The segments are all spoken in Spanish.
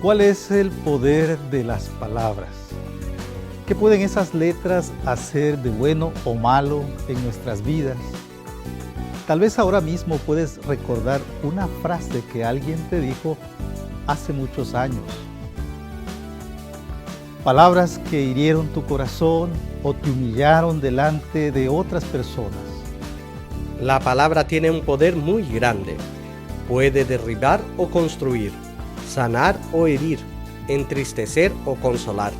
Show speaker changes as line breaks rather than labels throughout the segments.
¿Cuál es el poder de las palabras? ¿Qué pueden esas letras hacer de bueno o malo en nuestras vidas? Tal vez ahora mismo puedes recordar una frase que alguien te dijo hace muchos años. Palabras que hirieron tu corazón o te humillaron delante de otras personas.
La palabra tiene un poder muy grande. Puede derribar o construir, sanar o herir, entristecer o consolar.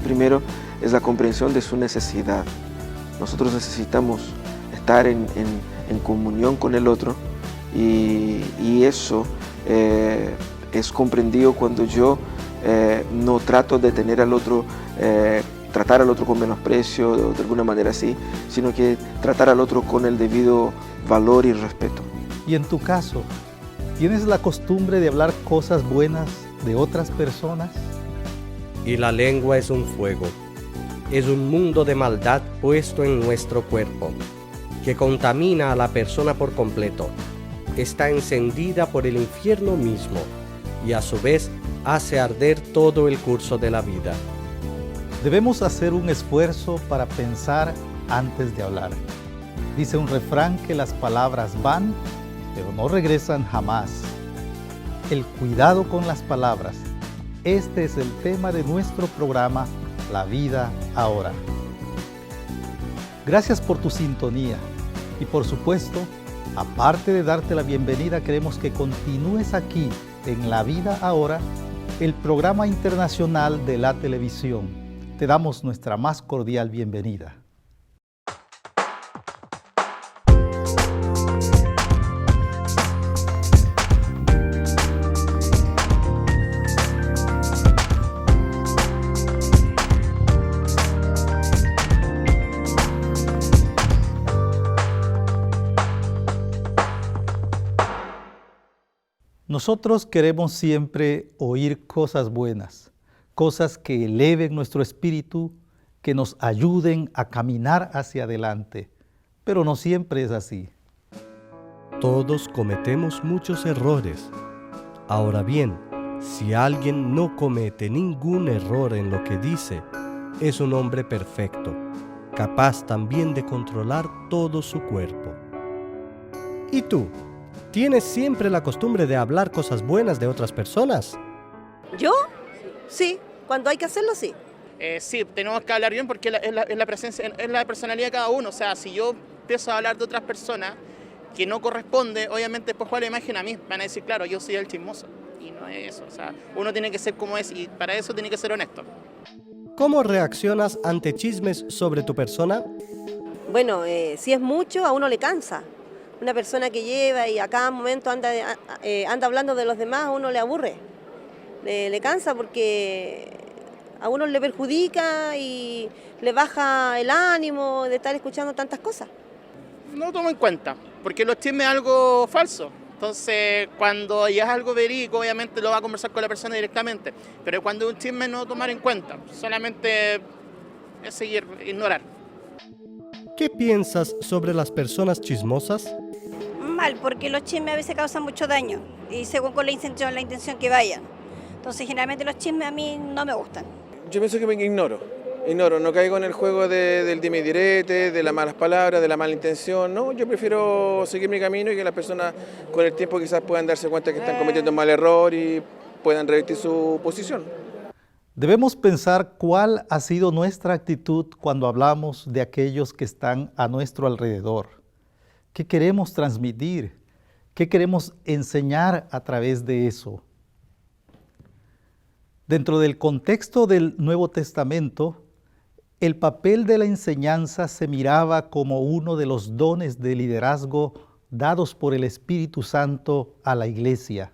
Primero es la comprensión de su necesidad. Nosotros necesitamos estar en comunión con el otro y eso es comprendido cuando yo no trato de tener al otro, tratar al otro con menosprecio o de alguna manera así, sino que tratar al otro con el debido valor y respeto.
Y en tu caso, ¿tienes la costumbre de hablar cosas buenas de otras personas?
Y la lengua es un fuego, es un mundo de maldad puesto en nuestro cuerpo, que contamina a la persona por completo. Está encendida por el infierno mismo y a su vez hace arder todo el curso de la vida.
Debemos hacer un esfuerzo para pensar antes de hablar. Dice un refrán que las palabras van, pero no regresan jamás. El cuidado con las palabras. Este es el tema de nuestro programa, La Vida Ahora. Gracias por tu sintonía y por supuesto, aparte de darte la bienvenida, queremos que continúes aquí en La Vida Ahora, el programa internacional de la televisión. Te damos nuestra más cordial bienvenida. Nosotros queremos siempre oír cosas buenas, cosas que eleven nuestro espíritu, que nos ayuden a caminar hacia adelante, pero no siempre es así.
Todos cometemos muchos errores. Ahora bien, si alguien no comete ningún error en lo que dice, es un hombre perfecto, capaz también de controlar todo su cuerpo. ¿Y tú? ¿Tienes siempre la costumbre de hablar cosas buenas de otras personas?
¿Yo? Sí, cuando hay que hacerlo, sí.
Sí, tenemos que hablar bien porque es la presencia, es la personalidad de cada uno. O sea, si yo empiezo a hablar de otras personas que no corresponde, obviamente después juega la imagen a mí. Van a decir, claro, yo soy el chismoso. Y no es eso. O sea, uno tiene que ser como es y para eso tiene que ser honesto.
¿Cómo reaccionas ante chismes sobre tu persona?
Bueno, si es mucho, a uno le cansa. Una persona que lleva y a cada momento anda hablando de los demás, a uno le aburre. Le cansa porque a uno le perjudica y le baja el ánimo de estar escuchando tantas cosas.
No tomo en cuenta, porque los chismes es algo falso. Entonces, cuando ya es algo verídico, obviamente lo va a conversar con la persona directamente. Pero cuando es un chisme, no tomar en cuenta. Solamente es seguir, ignorar.
¿Qué piensas sobre las personas chismosas?
Mal, porque los chismes a veces causan mucho daño y según con la intención que vayan. Entonces, generalmente los chismes a mí no me gustan.
Yo pienso que me ignoro, no caigo en el juego del dime y direte, de las malas palabras, de la mala intención. No, yo prefiero seguir mi camino y que las personas con el tiempo quizás puedan darse cuenta que están cometiendo un mal error y puedan revertir su posición.
Debemos pensar cuál ha sido nuestra actitud cuando hablamos de aquellos que están a nuestro alrededor. ¿Qué queremos transmitir? ¿Qué queremos enseñar a través de eso? Dentro del contexto del Nuevo Testamento, el papel de la enseñanza se miraba como uno de los dones de liderazgo dados por el Espíritu Santo a la Iglesia.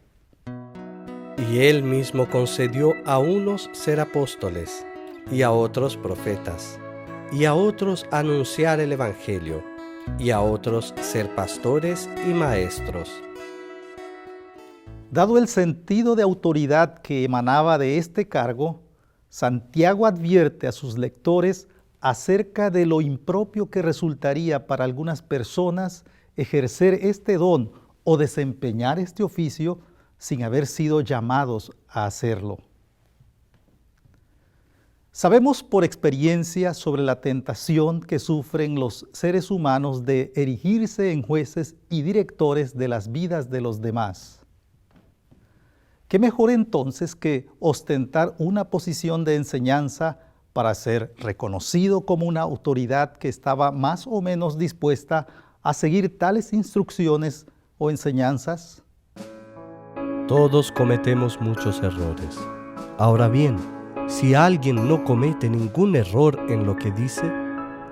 Y Él mismo concedió a unos ser apóstoles, y a otros profetas, y a otros anunciar el Evangelio, y a otros ser pastores y maestros.
Dado el sentido de autoridad que emanaba de este cargo, Santiago advierte a sus lectores acerca de lo impropio que resultaría para algunas personas ejercer este don o desempeñar este oficio sin haber sido llamados a hacerlo. Sabemos por experiencia sobre la tentación que sufren los seres humanos de erigirse en jueces y directores de las vidas de los demás. ¿Qué mejor entonces que ostentar una posición de enseñanza para ser reconocido como una autoridad que estaba más o menos dispuesta a seguir tales instrucciones o enseñanzas?
Todos cometemos muchos errores. Ahora bien, si alguien no comete ningún error en lo que dice,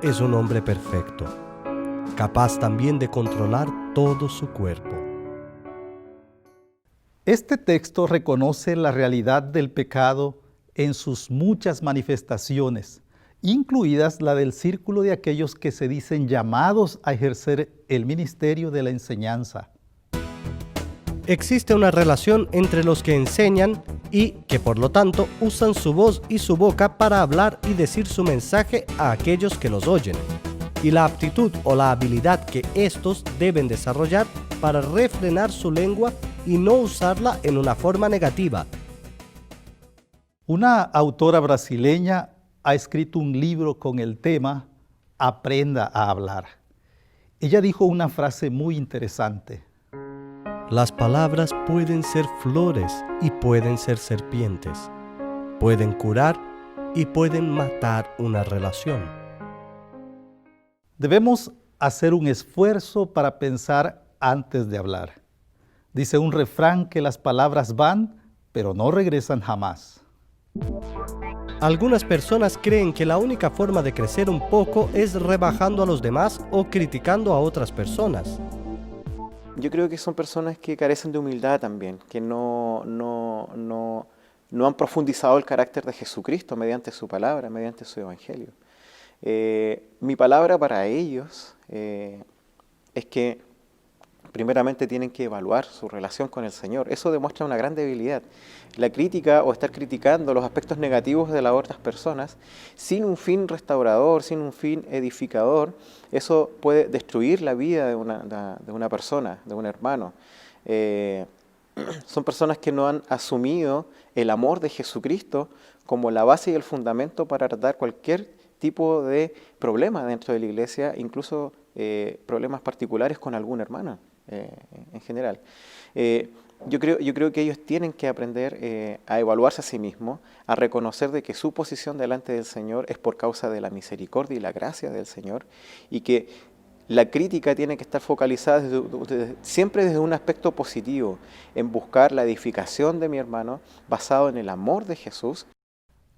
es un hombre perfecto, capaz también de controlar todo su cuerpo.
Este texto reconoce la realidad del pecado en sus muchas manifestaciones, incluidas la del círculo de aquellos que se dicen llamados a ejercer el ministerio de la enseñanza.
Existe una relación entre los que enseñan y que por lo tanto usan su voz y su boca para hablar y decir su mensaje a aquellos que los oyen, y la aptitud o la habilidad que estos deben desarrollar para refrenar su lengua y no usarla en una forma negativa.
Una autora brasileña ha escrito un libro con el tema Aprenda a hablar. Ella dijo una frase muy interesante.
Las palabras pueden ser flores y pueden ser serpientes. Pueden curar y pueden matar una relación.
Debemos hacer un esfuerzo para pensar antes de hablar. Dice un refrán que las palabras van, pero no regresan jamás.
Algunas personas creen que la única forma de crecer un poco es rebajando a los demás o criticando a otras personas.
Yo creo que son personas que carecen de humildad también, que no han profundizado el carácter de Jesucristo mediante su palabra, mediante su evangelio. Mi palabra para ellos es que primeramente tienen que evaluar su relación con el Señor. Eso demuestra una gran debilidad. La crítica o estar criticando los aspectos negativos de las otras personas sin un fin restaurador, sin un fin edificador, eso puede destruir la vida de una persona, de un hermano. Son personas que no han asumido el amor de Jesucristo como la base y el fundamento para tratar cualquier tipo de problema dentro de la iglesia, incluso problemas particulares con algún hermano en general. Yo creo que ellos tienen que aprender a evaluarse a sí mismos, a reconocer de que su posición delante del Señor es por causa de la misericordia y la gracia del Señor, y que la crítica tiene que estar focalizada siempre desde un aspecto positivo, en buscar la edificación de mi hermano basado en el amor de Jesús.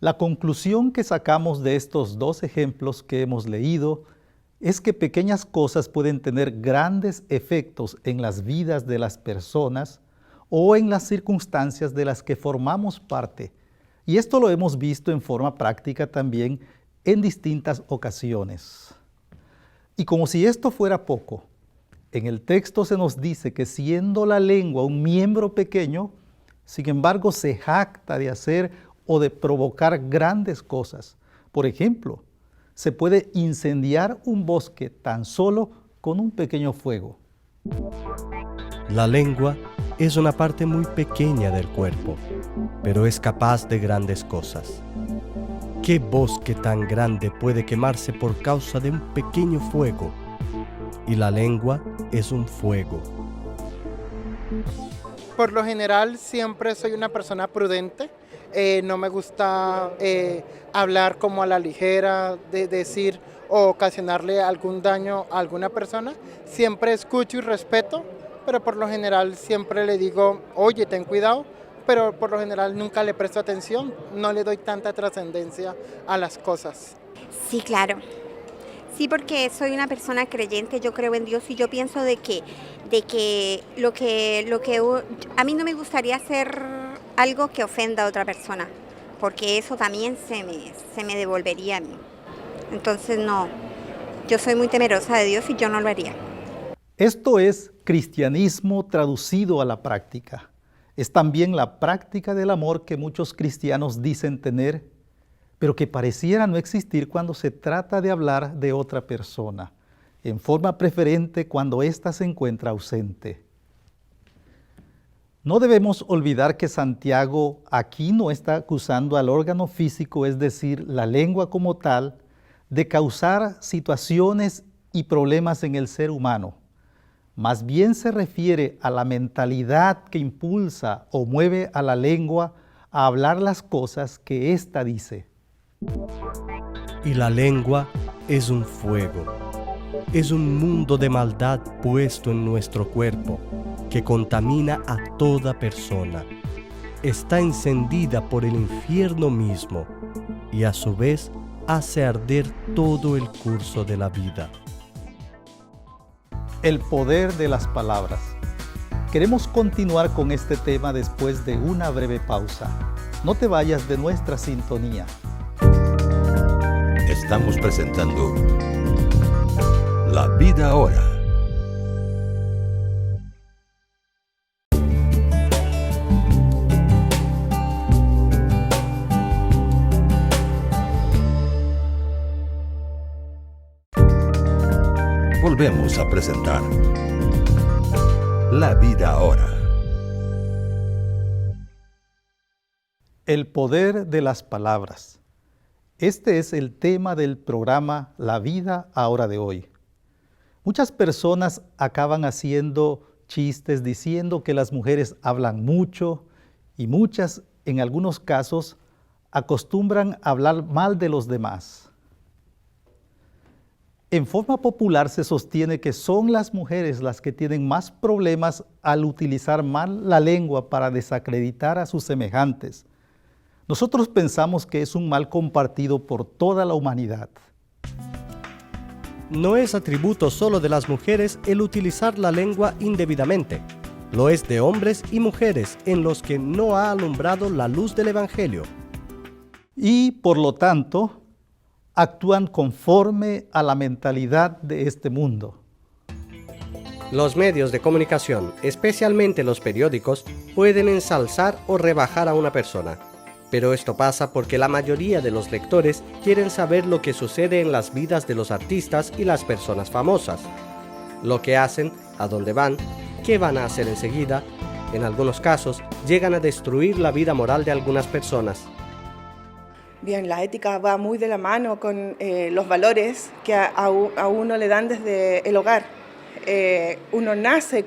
La conclusión que sacamos de estos dos ejemplos que hemos leído es que pequeñas cosas pueden tener grandes efectos en las vidas de las personas o en las circunstancias de las que formamos parte. Y esto lo hemos visto en forma práctica también en distintas ocasiones. Y como si esto fuera poco, en el texto se nos dice que siendo la lengua un miembro pequeño, sin embargo se jacta de hacer o de provocar grandes cosas. Por ejemplo, se puede incendiar un bosque tan solo con un pequeño fuego.
La lengua es una parte muy pequeña del cuerpo, pero es capaz de grandes cosas. ¿Qué bosque tan grande puede quemarse por causa de un pequeño fuego? Y la lengua es un fuego.
Por lo general siempre soy una persona prudente. No me gusta hablar como a la ligera, de decir o ocasionarle algún daño a alguna persona. Siempre escucho y respeto, pero por lo general siempre le digo, oye, ten cuidado, pero por lo general nunca le presto atención, no le doy tanta trascendencia a las cosas.
Sí, claro. Sí, porque soy una persona creyente, yo creo en Dios y yo pienso de que a mí no me gustaría hacer algo que ofenda a otra persona, porque eso también se me devolvería a mí. Entonces no, yo soy muy temerosa de Dios y yo no lo haría.
Esto es cristianismo traducido a la práctica. Es también la práctica del amor que muchos cristianos dicen tener, pero que pareciera no existir cuando se trata de hablar de otra persona, en forma preferente cuando ésta se encuentra ausente. No debemos olvidar que Santiago aquí no está acusando al órgano físico, es decir, la lengua como tal, de causar situaciones y problemas en el ser humano. Más bien se refiere a la mentalidad que impulsa o mueve a la lengua a hablar las cosas que ésta dice.
Y la lengua es un fuego, es un mundo de maldad puesto en nuestro cuerpo que contamina a toda persona. Está encendida por el infierno mismo y a su vez hace arder todo el curso de la vida.
El poder de las palabras. Queremos continuar con este tema después de una breve pausa. No te vayas de nuestra sintonía.
Estamos presentando La Vida Ahora. Volvemos a presentar La Vida Ahora.
El poder de las palabras. Este es el tema del programa La Vida Ahora de hoy. Muchas personas acaban haciendo chistes diciendo que las mujeres hablan mucho y muchas, en algunos casos, acostumbran a hablar mal de los demás. En forma popular se sostiene que son las mujeres las que tienen más problemas al utilizar mal la lengua para desacreditar a sus semejantes. Nosotros pensamos que es un mal compartido por toda la humanidad.
No es atributo solo de las mujeres el utilizar la lengua indebidamente. Lo es de hombres y mujeres en los que no ha alumbrado la luz del Evangelio.
Y, por lo tanto, actúan conforme a la mentalidad de este mundo.
Los medios de comunicación, especialmente los periódicos, pueden ensalzar o rebajar a una persona. Pero esto pasa porque la mayoría de los lectores quieren saber lo que sucede en las vidas de los artistas y las personas famosas. Lo que hacen, a dónde van, qué van a hacer enseguida. En algunos casos, llegan a destruir la vida moral de algunas personas.
Bien, la ética va muy de la mano con los valores que a uno le dan desde el hogar. Uno nace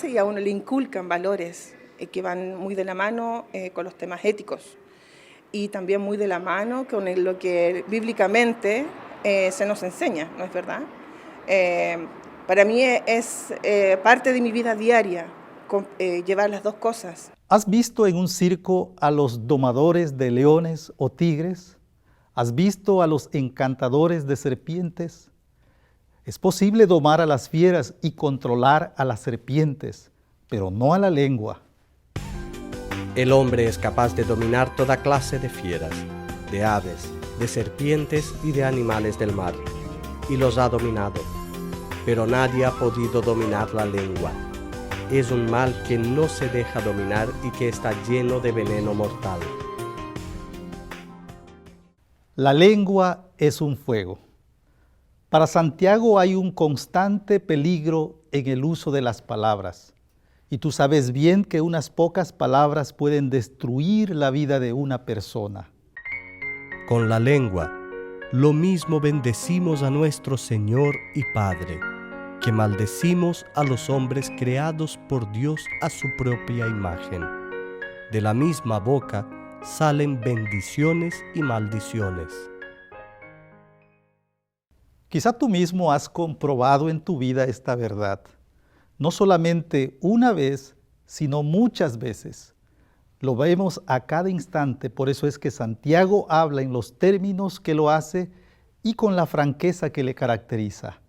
y a uno le inculcan valores que van muy de la mano con los temas éticos y también muy de la mano con lo que bíblicamente se nos enseña, ¿no es verdad? Para mí es parte de mi vida diaria llevar las dos cosas.
¿Has visto en un circo a los domadores de leones o tigres? ¿Has visto a los encantadores de serpientes? Es posible domar a las fieras y controlar a las serpientes, pero no a la lengua.
El hombre es capaz de dominar toda clase de fieras, de aves, de serpientes y de animales del mar, y los ha dominado, pero nadie ha podido dominar la lengua. Es un mal que no se deja dominar y que está lleno de veneno mortal.
La lengua es un fuego. Para Santiago hay un constante peligro en el uso de las palabras. Y tú sabes bien que unas pocas palabras pueden destruir la vida de una persona.
Con la lengua, lo mismo bendecimos a nuestro Señor y Padre, que maldecimos a los hombres creados por Dios a su propia imagen. De la misma boca salen bendiciones y maldiciones.
Quizá tú mismo has comprobado en tu vida esta verdad. No solamente una vez, sino muchas veces. Lo vemos a cada instante, por eso es que Santiago habla en los términos que lo hace y con la franqueza que le caracteriza.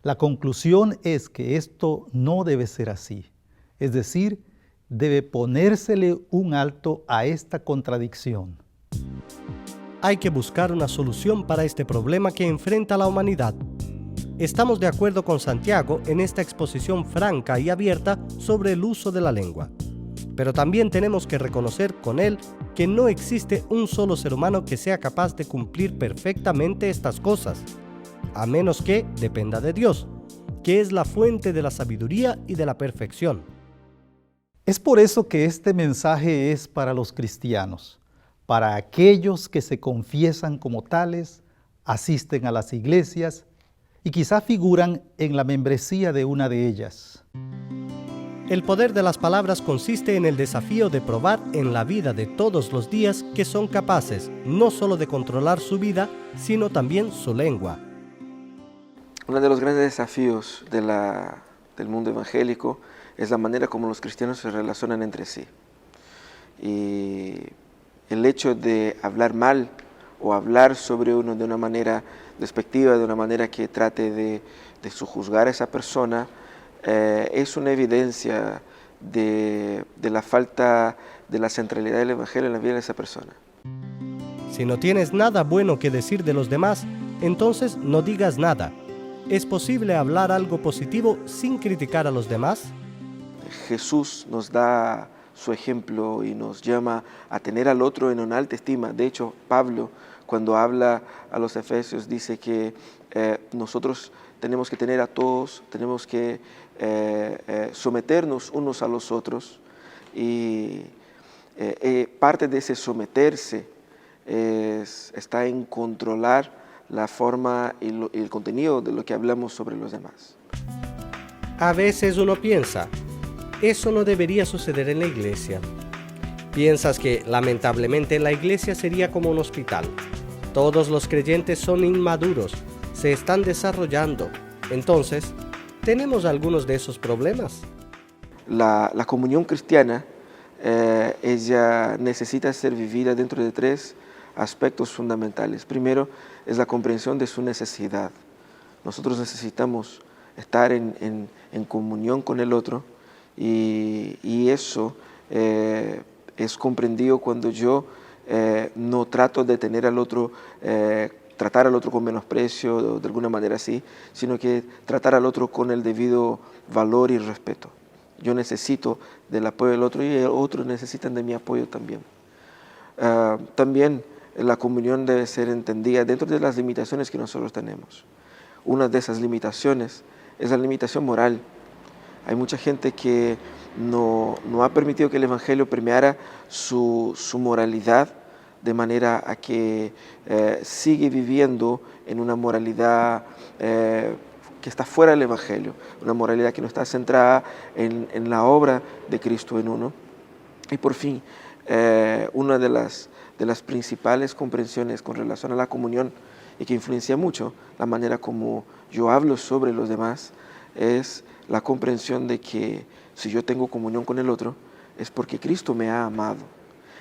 La conclusión es que esto no debe ser así, es decir, debe ponérsele un alto a esta contradicción.
Hay que buscar una solución para este problema que enfrenta la humanidad. Estamos de acuerdo con Santiago en esta exposición franca y abierta sobre el uso de la lengua. Pero también tenemos que reconocer con él que no existe un solo ser humano que sea capaz de cumplir perfectamente estas cosas, a menos que dependa de Dios, que es la fuente de la sabiduría y de la perfección.
Es por eso que este mensaje es para los cristianos, para aquellos que se confiesan como tales, asisten a las iglesias y quizá figuran en la membresía de una de ellas.
El poder de las palabras consiste en el desafío de probar en la vida de todos los días que son capaces no solo de controlar su vida, sino también su lengua.
Uno de los grandes desafíos del mundo evangélico es la manera como los cristianos se relacionan entre sí. Y el hecho de hablar mal o hablar sobre uno de una manera despectiva, de una manera que trate de sojuzgar a esa persona, es una evidencia de la falta de la centralidad del Evangelio en la vida de esa persona.
Si no tienes nada bueno que decir de los demás, entonces no digas nada. ¿Es posible hablar algo positivo sin criticar a los demás?
Jesús nos da su ejemplo y nos llama a tener al otro en una alta estima. De hecho, Pablo, cuando habla a los efesios, dice que nosotros tenemos que tener a todos, tenemos que someternos unos a los otros, y parte de ese someterse está en controlar la forma y el contenido de lo que hablamos sobre los demás.
A veces uno piensa, eso no debería suceder en la iglesia. Piensas que lamentablemente la iglesia sería como un hospital. Todos los creyentes son inmaduros, se están desarrollando. Entonces, ¿tenemos algunos de esos problemas?
La comunión cristiana, ella necesita ser vivida dentro de tres aspectos fundamentales. Primero, es la comprensión de su necesidad. Nosotros necesitamos estar en comunión con el otro, y eso es comprendido cuando yo no trato de tener al otro, tratar al otro con menosprecio, de alguna manera así, sino que tratar al otro con el debido valor y respeto. Yo necesito del apoyo del otro y el otro necesitan de mi apoyo también. También la comunión debe ser entendida dentro de las limitaciones que nosotros tenemos. Una de esas limitaciones es la limitación moral. Hay mucha gente que no ha permitido que el Evangelio permeara su moralidad, de manera a que sigue viviendo en una moralidad que está fuera del Evangelio, una moralidad que no está centrada en la obra de Cristo en uno. Y por fin, una de las principales comprensiones con relación a la comunión, y que influencia mucho la manera como yo hablo sobre los demás, es la comprensión de que si yo tengo comunión con el otro, es porque Cristo me ha amado.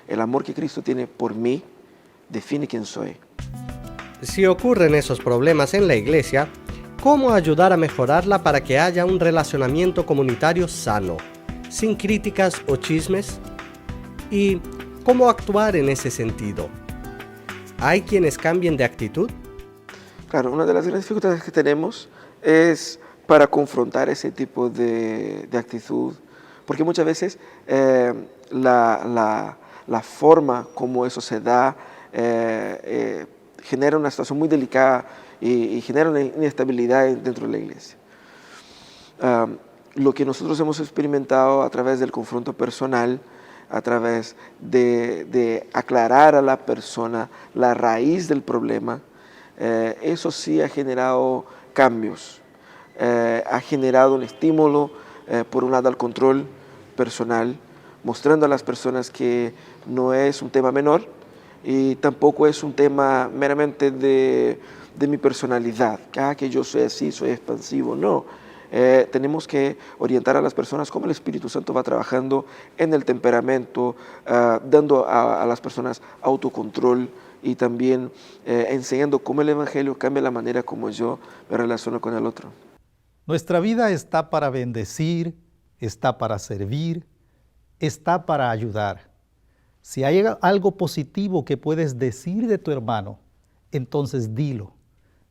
El amor que Cristo tiene por mí define quién soy.
Si ocurren esos problemas en la iglesia, ¿cómo ayudar a mejorarla para que haya un relacionamiento comunitario sano, sin críticas o chismes? ¿Y cómo actuar en ese sentido? ¿Hay quienes cambien de actitud?
Claro, una de las grandes dificultades que tenemos es para confrontar ese tipo de actitud, porque muchas veces la forma como eso se da genera una situación muy delicada y genera una inestabilidad dentro de la iglesia. Lo que nosotros hemos experimentado a través del confronto personal, a través de aclarar a la persona la raíz del problema, eso sí ha generado cambios, ha generado un estímulo por un lado al control personal, mostrando a las personas que no es un tema menor y tampoco es un tema meramente de mi personalidad, que yo soy así, soy expansivo, no. Tenemos que orientar a las personas cómo el Espíritu Santo va trabajando en el temperamento, dando a las personas autocontrol y también enseñando cómo el Evangelio cambia la manera como yo me relaciono con el otro.
Nuestra vida está para bendecir, está para servir, está para ayudar. Si hay algo positivo que puedes decir de tu hermano, entonces dilo.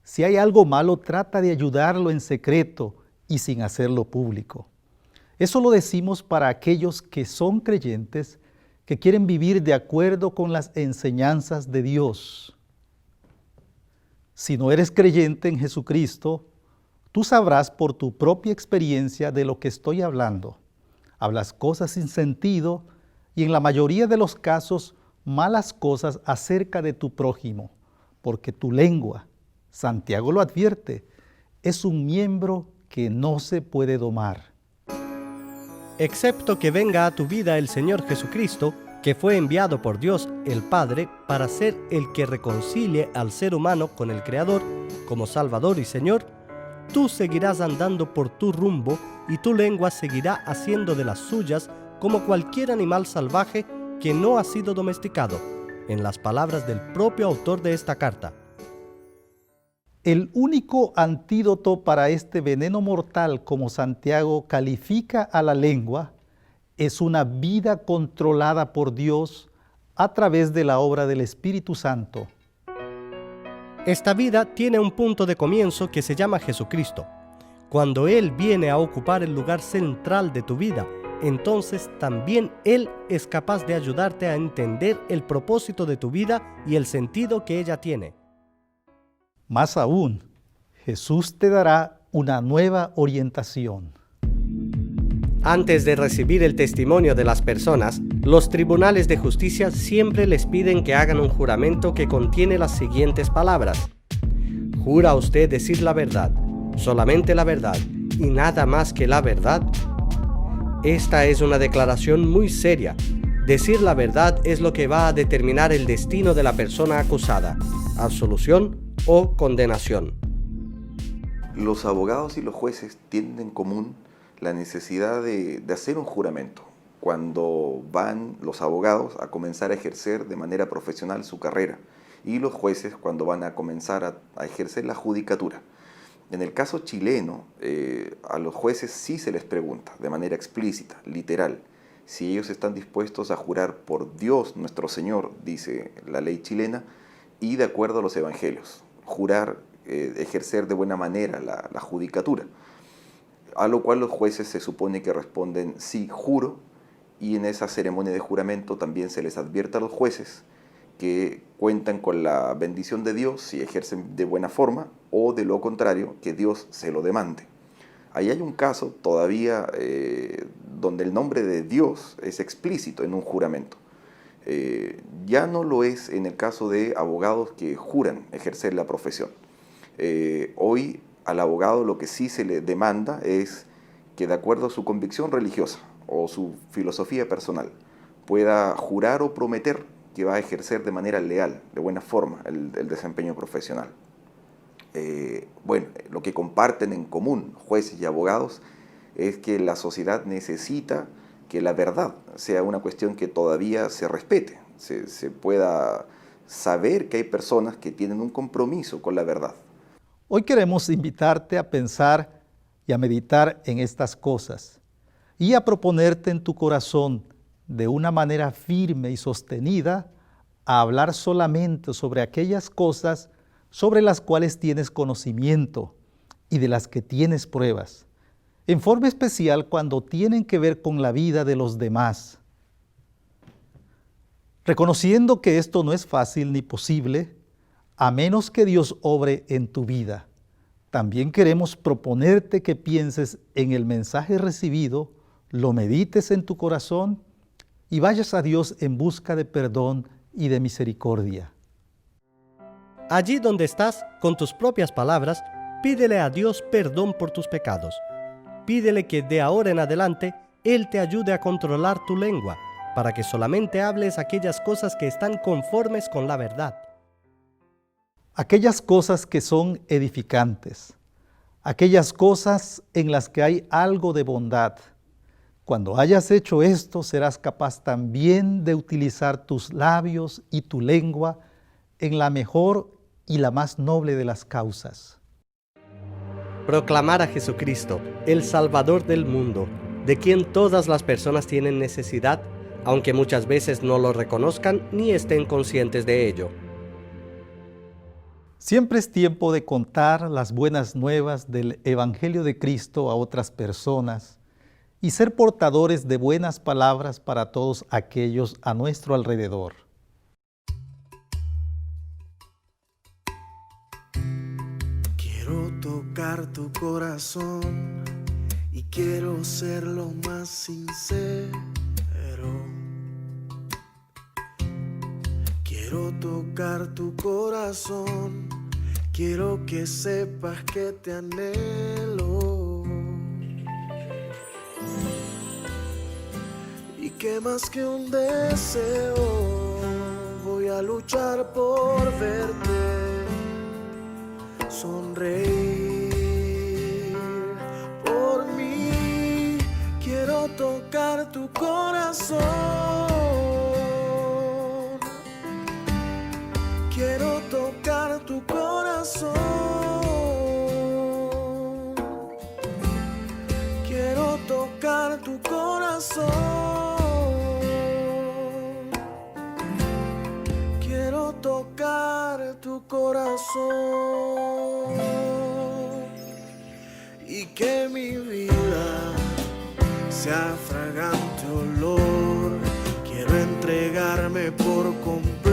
Si hay algo malo, trata de ayudarlo en secreto y sin hacerlo público. Eso lo decimos para aquellos que son creyentes, que quieren vivir de acuerdo con las enseñanzas de Dios. Si no eres creyente en Jesucristo, tú sabrás por tu propia experiencia de lo que estoy hablando. hablas cosas sin sentido y en la mayoría de los casos malas cosas acerca de tu prójimo, porque tu lengua, Santiago lo advierte, es un miembro que no se puede domar.
Excepto que venga a tu vida el Señor Jesucristo, que fue enviado por Dios el Padre para ser el que reconcilie al ser humano con el Creador como Salvador y Señor, tú seguirás andando por tu rumbo y tu lengua seguirá haciendo de las suyas como cualquier animal salvaje que no ha sido domesticado, en las palabras del propio autor de esta carta.
El único antídoto para este veneno mortal, como Santiago califica a la lengua, es una vida controlada por Dios a través de la obra del Espíritu Santo.
Esta vida tiene un punto de comienzo que se llama Jesucristo. Cuando Él viene a ocupar el lugar central de tu vida, entonces también Él es capaz de ayudarte a entender el propósito de tu vida y el sentido que ella tiene.
Más aún, Jesús te dará una nueva orientación.
Antes de recibir el testimonio de las personas, los tribunales de justicia siempre les piden que hagan un juramento que contiene las siguientes palabras. ¿Jura usted decir la verdad, solamente la verdad y nada más que la verdad? Esta es una declaración muy seria. Decir la verdad es lo que va a determinar el destino de la persona acusada, absolución o condenación.
Los abogados y los jueces tienen en común la necesidad de hacer un juramento cuando van los abogados a comenzar a ejercer de manera profesional su carrera y los jueces cuando van a comenzar a ejercer la judicatura. En el caso chileno, a los jueces sí se les pregunta de manera explícita, literal, si ellos están dispuestos a jurar por Dios nuestro Señor, dice la ley chilena, y de acuerdo a los evangelios, jurar, ejercer de buena manera la judicatura. A lo cual los jueces se supone que responden sí, juro, y en esa ceremonia de juramento también se les advierte a los jueces que cuentan con la bendición de Dios si ejercen de buena forma o de lo contrario, que Dios se lo demande. Ahí hay un caso todavía donde el nombre de Dios es explícito en un juramento. Ya no lo es en el caso de abogados que juran ejercer la profesión. Hoy al abogado lo que sí se le demanda es que de acuerdo a su convicción religiosa o su filosofía personal pueda jurar o prometer que va a ejercer de manera leal, de buena forma, el desempeño profesional. Bueno, lo que comparten en común jueces y abogados es que la sociedad necesita que la verdad sea una cuestión que todavía se respete, se pueda saber que hay personas que tienen un compromiso con la verdad.
Hoy queremos invitarte a pensar y a meditar en estas cosas y a proponerte en tu corazón de una manera firme y sostenida a hablar solamente sobre aquellas cosas sobre las cuales tienes conocimiento y de las que tienes pruebas, en forma especial cuando tienen que ver con la vida de los demás. Reconociendo que esto no es fácil ni posible, a menos que Dios obre en tu vida. También queremos proponerte que pienses en el mensaje recibido, lo medites en tu corazón y vayas a Dios en busca de perdón y de misericordia.
Allí donde estás, con tus propias palabras, pídele a Dios perdón por tus pecados. Pídele que de ahora en adelante Él te ayude a controlar tu lengua, para que solamente hables aquellas cosas que están conformes con la verdad.
Aquellas cosas que son edificantes, aquellas cosas en las que hay algo de bondad. Cuando hayas hecho esto, serás capaz también de utilizar tus labios y tu lengua en la mejor y la más noble de las causas.
Proclamar a Jesucristo, el Salvador del mundo, de quien todas las personas tienen necesidad, aunque muchas veces no lo reconozcan ni estén conscientes de ello.
Siempre es tiempo de contar las buenas nuevas del Evangelio de Cristo a otras personas y ser portadores de buenas palabras para todos aquellos a nuestro alrededor.
Quiero tocar tu corazón y quiero ser lo más sincero. Quiero tocar tu corazón, quiero que sepas que te anhelo. Y que más que un deseo, voy a luchar por verte sonreír. Por mí quiero tocar tu corazón, quiero tocar tu corazón, quiero tocar tu corazón, quiero tocar tu corazón. Y que mi vida sea fragante olor, quiero entregarme por completo.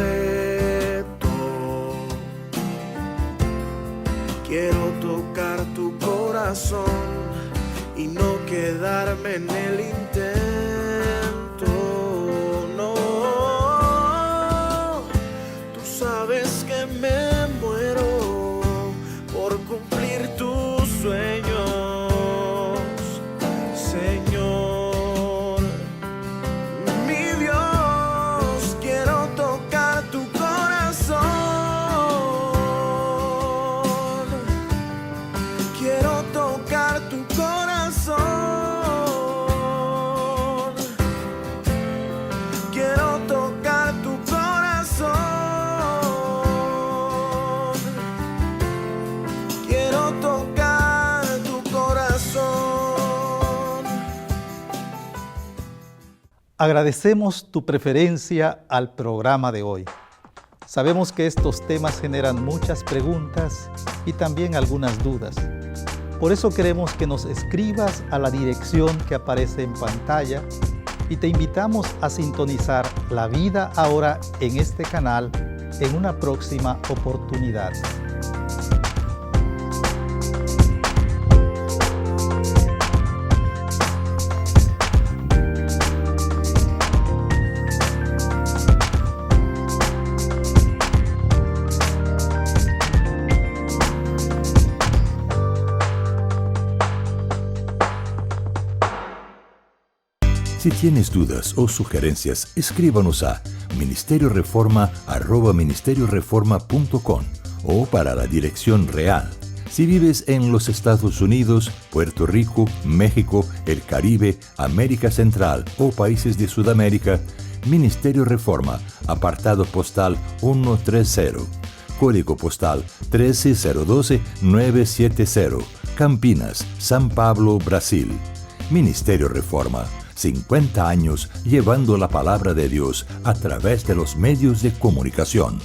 Quiero tocar tu corazón y no quedarme en el intento. No, tú sabes que me muero por cumplir tus sueños, Señor. Mi Dios, quiero tocar tu corazón, quiero tocar tu corazón, quiero tocar tu corazón, quiero tocar tu corazón.
Agradecemos tu preferencia al programa de hoy. Sabemos que estos temas generan muchas preguntas y también algunas dudas. Por eso queremos que nos escribas a la dirección que aparece en pantalla y te invitamos a sintonizar La Vida Ahora en este canal en una próxima oportunidad.
Si tienes dudas o sugerencias, escríbanos a ministerioreforma@ministerioreforma.com o para la dirección real. Si vives en los Estados Unidos, Puerto Rico, México, el Caribe, América Central o países de Sudamérica, Ministerio Reforma, apartado postal 130, código postal 13012-970, Campinas, San Pablo, Brasil. Ministerio Reforma, 50 años llevando la palabra de Dios a través de los medios de comunicación.